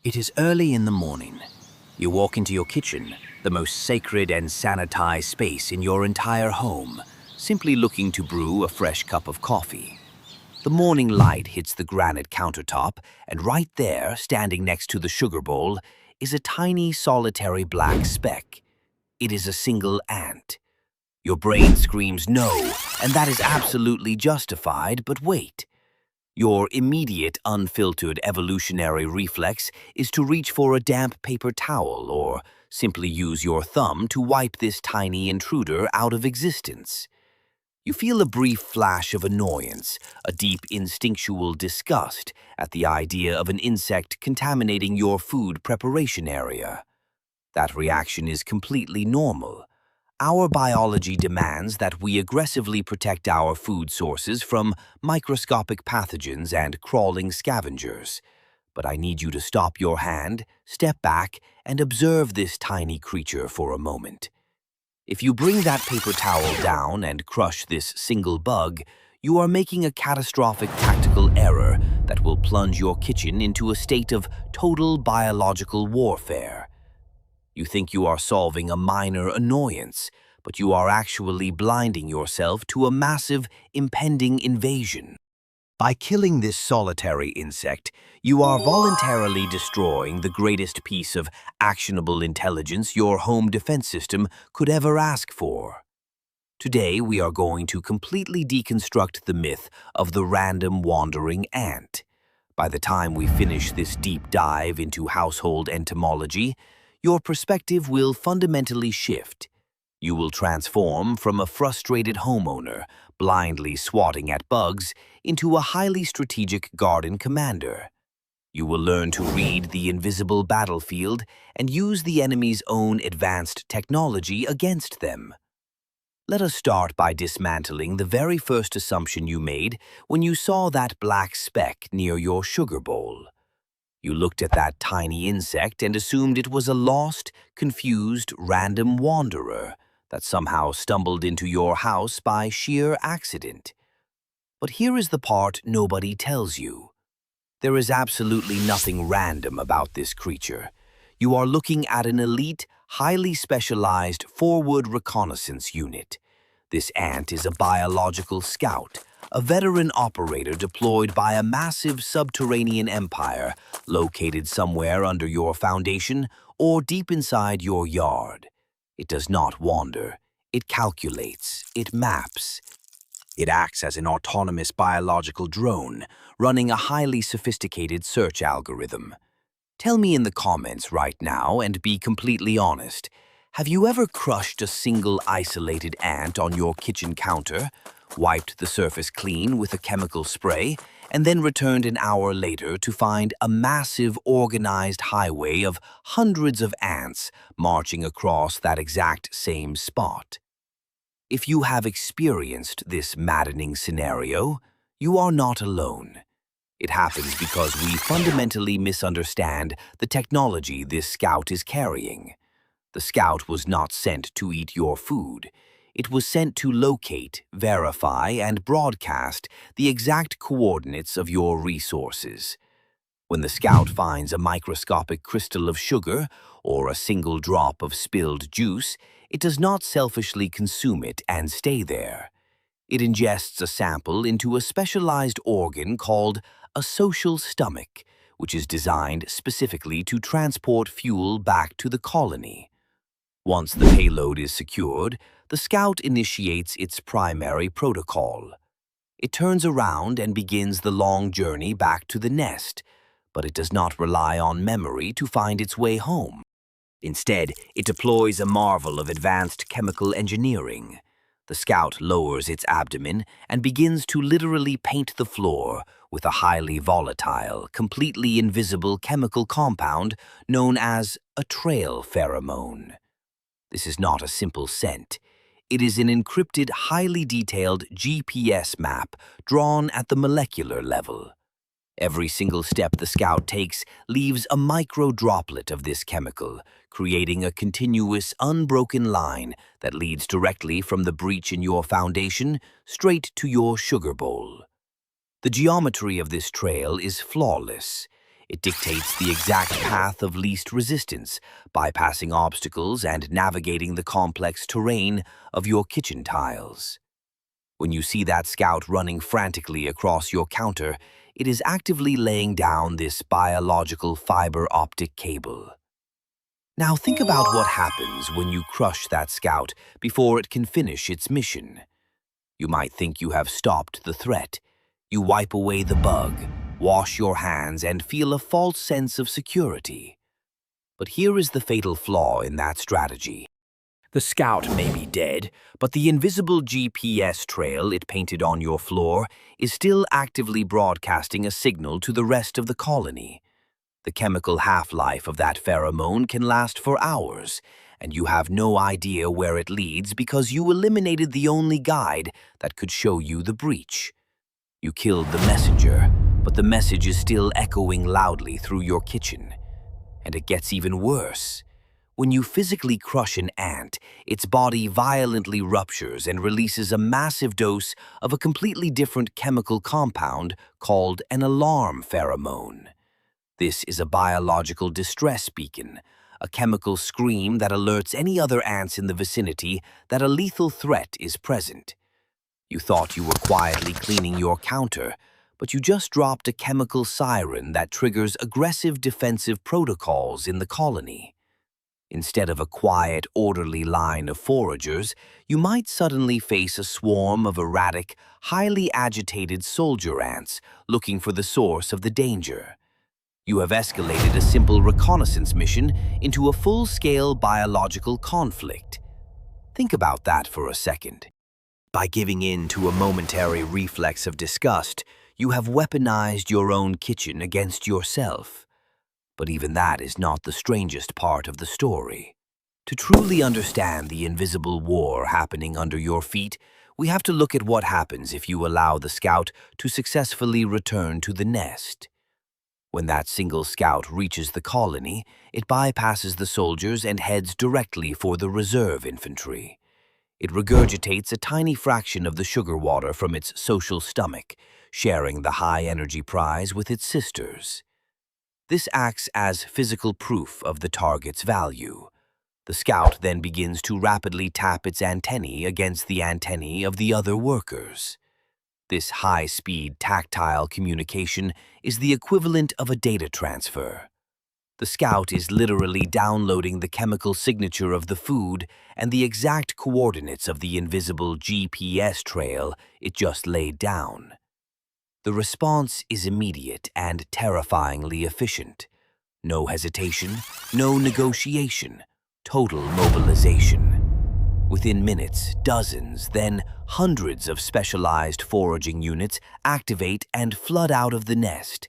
It is early in the morning. You walk into your kitchen, the most sacred and sanitized space in your entire home, simply looking to brew a fresh cup of coffee. The morning light hits the granite countertop, and right there, standing next to the sugar bowl, is a tiny solitary black speck. It is a single ant. Your brain screams no, and that is absolutely justified, but wait. Your immediate, unfiltered evolutionary reflex is to reach for a damp paper towel or simply use your thumb to wipe this tiny intruder out of existence. You feel a brief flash of annoyance, a deep instinctual disgust at the idea of an insect contaminating your food preparation area. That reaction is completely normal. Our biology demands that we aggressively protect our food sources from microscopic pathogens and crawling scavengers. But I need you to stop your hand, step back, and observe this tiny creature for a moment. If you bring that paper towel down and crush this single bug, you are making a catastrophic tactical error that will plunge your kitchen into a state of total biological warfare. You think you are solving a minor annoyance, but you are actually blinding yourself to a massive, impending invasion. By killing this solitary insect, you are voluntarily destroying the greatest piece of actionable intelligence your home defense system could ever ask for. Today, we are going to completely deconstruct the myth of the random wandering ant. By the time we finish this deep dive into household entomology, your perspective will fundamentally shift. You will transform from a frustrated homeowner, blindly swatting at bugs, into a highly strategic garden commander. You will learn to read the invisible battlefield and use the enemy's own advanced technology against them. Let us start by dismantling the very first assumption you made when you saw that black speck near your sugar bowl. You looked at that tiny insect and assumed it was a lost, confused, random wanderer that somehow stumbled into your house by sheer accident. But here is the part nobody tells you. There is absolutely nothing random about this creature. You are looking at an elite, highly specialized forward reconnaissance unit. This ant is a biological scout, a veteran operator deployed by a massive subterranean empire located somewhere under your foundation or deep inside your yard. It does not wander. It calculates. It maps. It acts as an autonomous biological drone, running a highly sophisticated search algorithm. Tell me in the comments right now and be completely honest. Have you ever crushed a single isolated ant on your kitchen counter, wiped the surface clean with a chemical spray, and then returned an hour later to find a massive organized highway of hundreds of ants marching across that exact same spot? If you have experienced this maddening scenario, you are not alone. It happens because we fundamentally misunderstand the technology this scout is carrying. The scout was not sent to eat your food. It was sent to locate, verify, and broadcast the exact coordinates of your resources. When the scout finds a microscopic crystal of sugar or a single drop of spilled juice, it does not selfishly consume it and stay there. It ingests a sample into a specialized organ called a social stomach, which is designed specifically to transport fuel back to the colony. Once the payload is secured, the scout initiates its primary protocol. It turns around and begins the long journey back to the nest, but it does not rely on memory to find its way home. Instead, it deploys a marvel of advanced chemical engineering. The scout lowers its abdomen and begins to literally paint the floor with a highly volatile, completely invisible chemical compound known as a trail pheromone. This is not a simple scent. It is an encrypted, highly detailed GPS map drawn at the molecular level. Every single step the scout takes leaves a micro droplet of this chemical, creating a continuous, unbroken line that leads directly from the breach in your foundation straight to your sugar bowl. The geometry of this trail is flawless. It dictates the exact path of least resistance, bypassing obstacles and navigating the complex terrain of your kitchen tiles. When you see that scout running frantically across your counter, it is actively laying down this biological fiber optic cable. Now think about what happens when you crush that scout before it can finish its mission. You might think you have stopped the threat. You wipe away the bug, wash your hands, and feel a false sense of security. But here is the fatal flaw in that strategy. The scout may be dead, but the invisible GPS trail it painted on your floor is still actively broadcasting a signal to the rest of the colony. The chemical half-life of that pheromone can last for hours, and you have no idea where it leads because you eliminated the only guide that could show you the breach. You killed the messenger, but the message is still echoing loudly through your kitchen. And it gets even worse. When you physically crush an ant, its body violently ruptures and releases a massive dose of a completely different chemical compound called an alarm pheromone. This is a biological distress beacon, a chemical scream that alerts any other ants in the vicinity that a lethal threat is present. You thought you were quietly cleaning your counter, but you just dropped a chemical siren that triggers aggressive defensive protocols in the colony. Instead of a quiet, orderly line of foragers, you might suddenly face a swarm of erratic, highly agitated soldier ants looking for the source of the danger. You have escalated a simple reconnaissance mission into a full-scale biological conflict. Think about that for a second. By giving in to a momentary reflex of disgust, you have weaponized your own kitchen against yourself. But even that is not the strangest part of the story. To truly understand the invisible war happening under your feet, we have to look at what happens if you allow the scout to successfully return to the nest. When that single scout reaches the colony, it bypasses the soldiers and heads directly for the reserve infantry. It regurgitates a tiny fraction of the sugar water from its social stomach, sharing the high-energy prize with its sisters. This acts as physical proof of the target's value. The scout then begins to rapidly tap its antennae against the antennae of the other workers. This high-speed tactile communication is the equivalent of a data transfer. The scout is literally downloading the chemical signature of the food and the exact coordinates of the invisible GPS trail it just laid down. The response is immediate and terrifyingly efficient. No hesitation, no negotiation, total mobilization. Within minutes, dozens, then hundreds of specialized foraging units activate and flood out of the nest.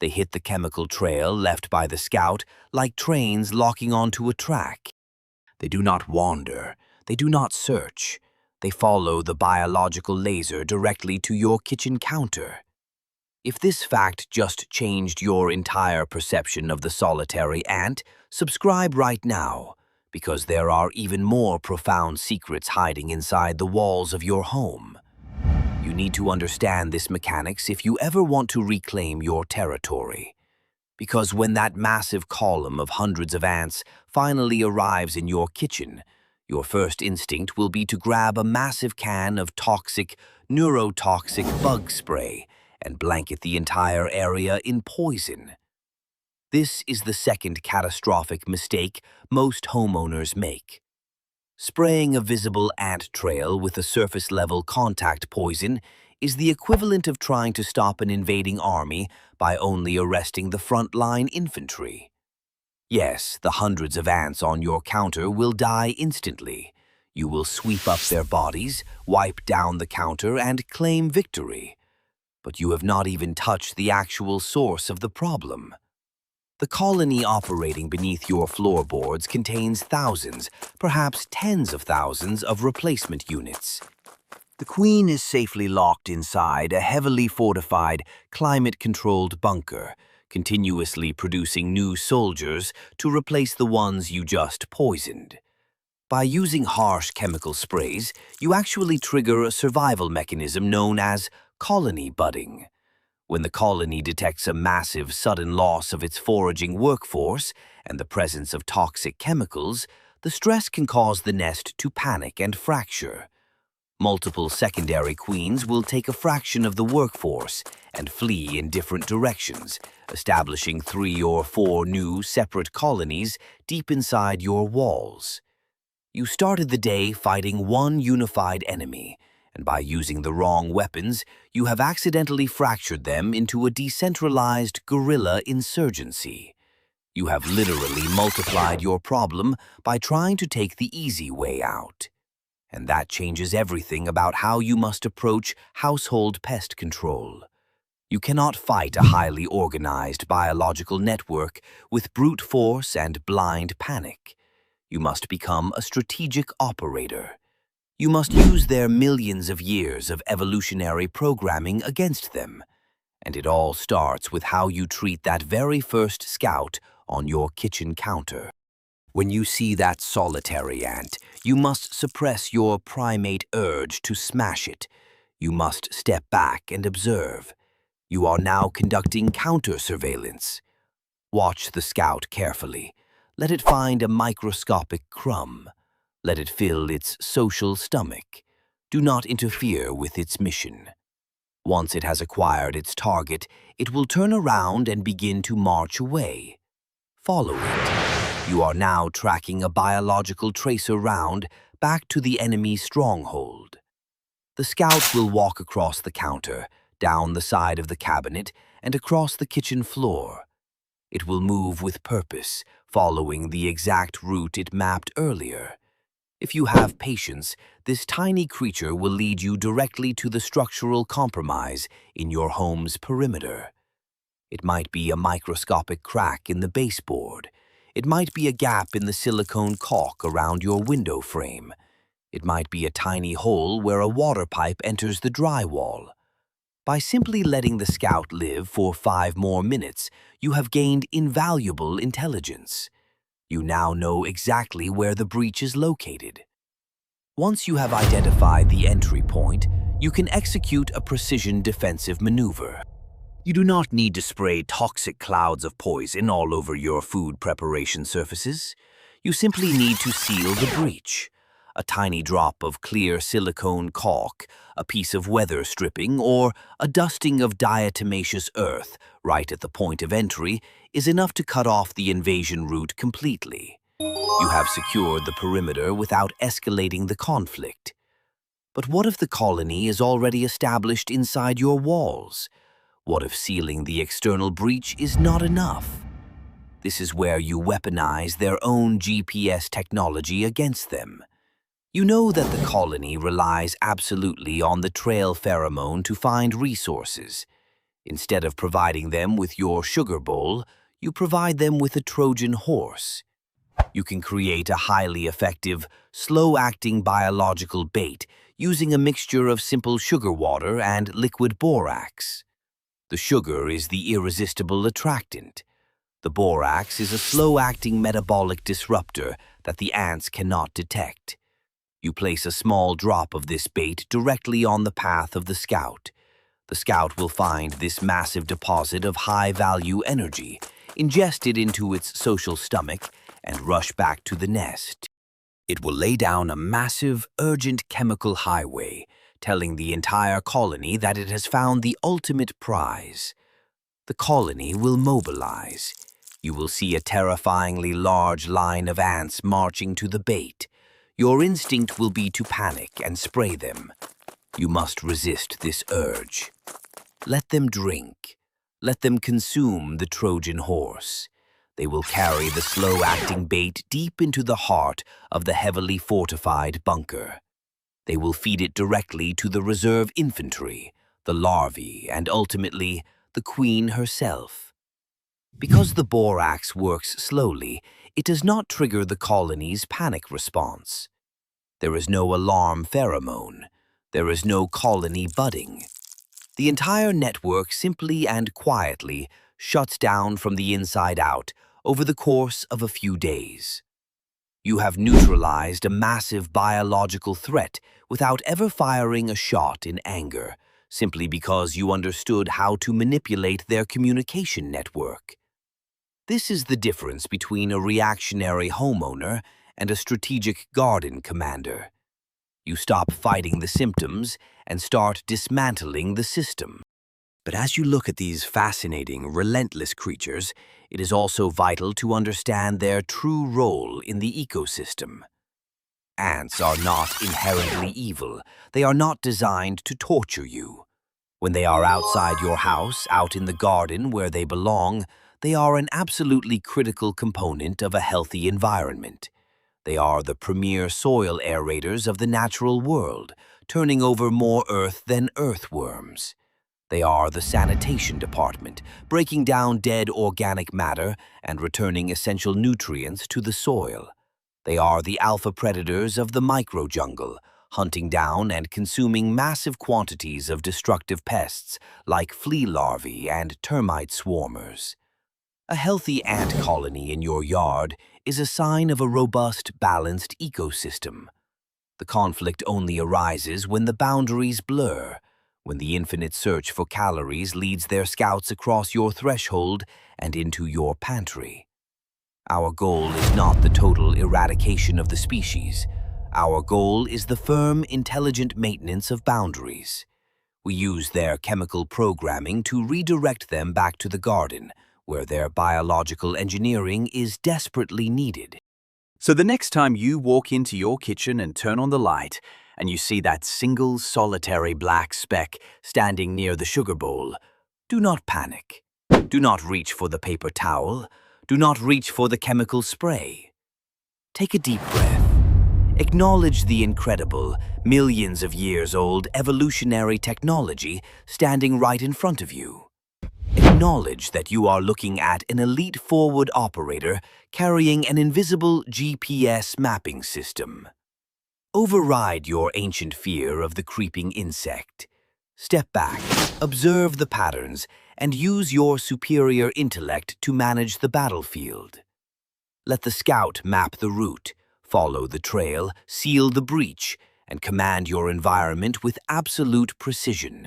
They hit the chemical trail left by the scout like trains locking onto a track. They do not wander, they do not search. They follow the biological laser directly to your kitchen counter. If this fact just changed your entire perception of the solitary ant, subscribe right now, because there are even more profound secrets hiding inside the walls of your home. You need to understand this mechanics if you ever want to reclaim your territory. Because when that massive column of hundreds of ants finally arrives in your kitchen, your first instinct will be to grab a massive can of toxic, neurotoxic bug spray and blanket the entire area in poison. This is the second catastrophic mistake most homeowners make. Spraying a visible ant trail with a surface-level contact poison is the equivalent of trying to stop an invading army by only arresting the front-line infantry. Yes, the hundreds of ants on your counter will die instantly. You will sweep up their bodies, wipe down the counter, and claim victory. But you have not even touched the actual source of the problem. The colony operating beneath your floorboards contains thousands, perhaps tens of thousands of replacement units. The queen is safely locked inside a heavily fortified, climate-controlled bunker, continuously producing new soldiers to replace the ones you just poisoned. By using harsh chemical sprays, you actually trigger a survival mechanism known as colony budding. When the colony detects a massive sudden loss of its foraging workforce and the presence of toxic chemicals, the stress can cause the nest to panic and fracture. Multiple secondary queens will take a fraction of the workforce and flee in different directions, establishing 3 or 4 new separate colonies deep inside your walls. You started the day fighting one unified enemy, and by using the wrong weapons, you have accidentally fractured them into a decentralized guerrilla insurgency. You have literally multiplied your problem by trying to take the easy way out. And that changes everything about how you must approach household pest control. You cannot fight a highly organized biological network with brute force and blind panic. You must become a strategic operator. You must use their millions of years of evolutionary programming against them. And it all starts with how you treat that very first scout on your kitchen counter. When you see that solitary ant, you must suppress your primate urge to smash it. You must step back and observe. You are now conducting counter-surveillance. Watch the scout carefully. Let it find a microscopic crumb. Let it fill its social stomach. Do not interfere with its mission. Once it has acquired its target, it will turn around and begin to march away. Follow it. You are now tracking a biological tracer round back to the enemy's stronghold. The scout will walk across the counter, down the side of the cabinet, and across the kitchen floor. It will move with purpose, following the exact route it mapped earlier. If you have patience, this tiny creature will lead you directly to the structural compromise in your home's perimeter. It might be a microscopic crack in the baseboard. It might be a gap in the silicone caulk around your window frame. It might be a tiny hole where a water pipe enters the drywall. By simply letting the scout live for 5 more minutes, you have gained invaluable intelligence. You now know exactly where the breach is located. Once you have identified the entry point, you can execute a precision defensive maneuver. You do not need to spray toxic clouds of poison all over your food preparation surfaces. You simply need to seal the breach. A tiny drop of clear silicone caulk, a piece of weather stripping, or a dusting of diatomaceous earth right at the point of entry is enough to cut off the invasion route completely. You have secured the perimeter without escalating the conflict. But what if the colony is already established inside your walls? What if sealing the external breach is not enough? This is where you weaponize their own GPS technology against them. You know that the colony relies absolutely on the trail pheromone to find resources. Instead of providing them with your sugar bowl, you provide them with a Trojan horse. You can create a highly effective, slow-acting biological bait using a mixture of simple sugar water and liquid borax. The sugar is the irresistible attractant. The borax is a slow-acting metabolic disruptor that the ants cannot detect. You place a small drop of this bait directly on the path of the scout. The scout will find this massive deposit of high-value energy, ingest it into its social stomach, and rush back to the nest. It will lay down a massive, urgent chemical highway, telling the entire colony that it has found the ultimate prize. The colony will mobilize. You will see a terrifyingly large line of ants marching to the bait. Your instinct will be to panic and spray them. You must resist this urge. Let them drink. Let them consume the Trojan horse. They will carry the slow-acting bait deep into the heart of the heavily fortified bunker. They will feed it directly to the reserve infantry, the larvae, and ultimately, the queen herself. Because the borax works slowly, it does not trigger the colony's panic response. There is no alarm pheromone. There is no colony budding. The entire network simply and quietly shuts down from the inside out over the course of a few days. You have neutralized a massive biological threat without ever firing a shot in anger, simply because you understood how to manipulate their communication network. This is the difference between a reactionary homeowner and a strategic garden commander. You stop fighting the symptoms and start dismantling the system. But as you look at these fascinating, relentless creatures, it is also vital to understand their true role in the ecosystem. Ants are not inherently evil. They are not designed to torture you. When they are outside your house, out in the garden where they belong, they are an absolutely critical component of a healthy environment. They are the premier soil aerators of the natural world, turning over more earth than earthworms. They are the sanitation department, breaking down dead organic matter and returning essential nutrients to the soil. They are the alpha predators of the microjungle, hunting down and consuming massive quantities of destructive pests like flea larvae and termite swarmers. A healthy ant colony in your yard is a sign of a robust, balanced ecosystem. The conflict only arises when the boundaries blur, when the infinite search for calories leads their scouts across your threshold and into your pantry. Our goal is not the total eradication of the species. Our goal is the firm, intelligent maintenance of boundaries. We use their chemical programming to redirect them back to the garden, where their biological engineering is desperately needed. So the next time you walk into your kitchen and turn on the light, and you see that single solitary black speck standing near the sugar bowl, do not panic. Do not reach for the paper towel. Do not reach for the chemical spray. Take a deep breath. Acknowledge the incredible, millions of years old evolutionary technology standing right in front of you. Acknowledge that you are looking at an elite forward operator carrying an invisible GPS mapping system. Override your ancient fear of the creeping insect. Step back, observe the patterns, and use your superior intellect to manage the battlefield. Let the scout map the route, follow the trail, seal the breach, and command your environment with absolute precision.